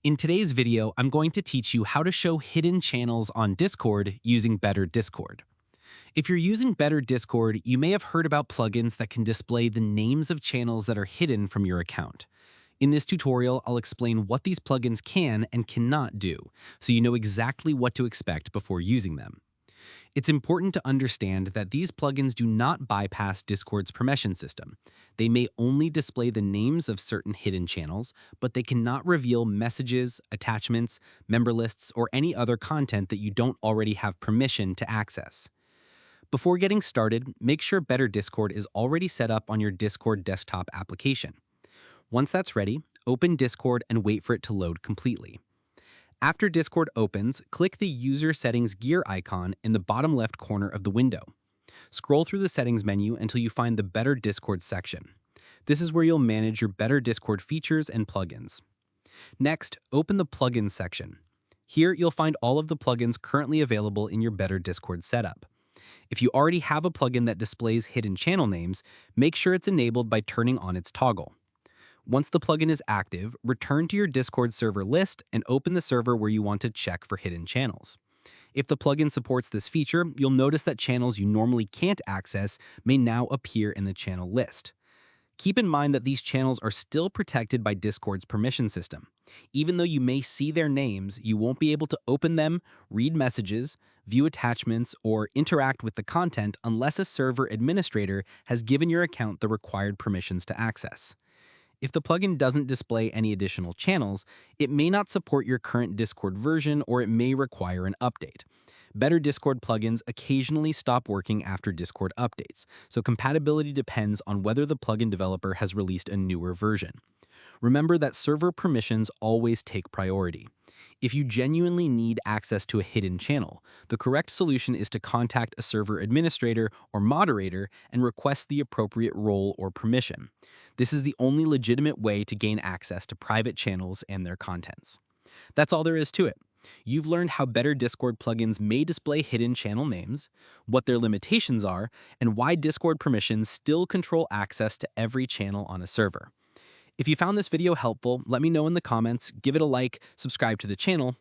In today's video, I'm going to teach you how to show hidden channels on Discord using Better Discord. If you're using Better Discord, you may have heard about plugins that can display the names of channels that are hidden from your account. In this tutorial, I'll explain what these plugins can and cannot do, so you know exactly what to expect before using them. It's important to understand that these plugins do not bypass Discord's permission system. They may only display the names of certain hidden channels, but they cannot reveal messages, attachments, member lists, or any other content that you don't already have permission to access. Before getting started, make sure Better Discord is already set up on your Discord desktop application. Once that's ready, open Discord and wait for it to load completely. After Discord opens, click the User Settings gear icon in the bottom left corner of the window. Scroll through the Settings menu until you find the Better Discord section. This is where you'll manage your Better Discord features and plugins. Next, open the Plugins section. Here, you'll find all of the plugins currently available in your Better Discord setup. If you already have a plugin that displays hidden channel names, make sure it's enabled by turning on its toggle. Once the plugin is active, return to your Discord server list and open the server where you want to check for hidden channels. If the plugin supports this feature, you'll notice that channels you normally can't access may now appear in the channel list. Keep in mind that these channels are still protected by Discord's permission system. Even though you may see their names, you won't be able to open them, read messages, view attachments, or interact with the content unless a server administrator has given your account the required permissions to access. If the plugin doesn't display any additional channels, it may not support your current Discord version or it may require an update. Better Discord plugins occasionally stop working after Discord updates, so compatibility depends on whether the plugin developer has released a newer version. Remember that server permissions always take priority. If you genuinely need access to a hidden channel, the correct solution is to contact a server administrator or moderator and request the appropriate role or permission. This is the only legitimate way to gain access to private channels and their contents. That's all there is to it. You've learned how Better Discord plugins may display hidden channel names, what their limitations are, and why Discord permissions still control access to every channel on a server. If you found this video helpful, let me know in the comments, give it a like, subscribe to the channel.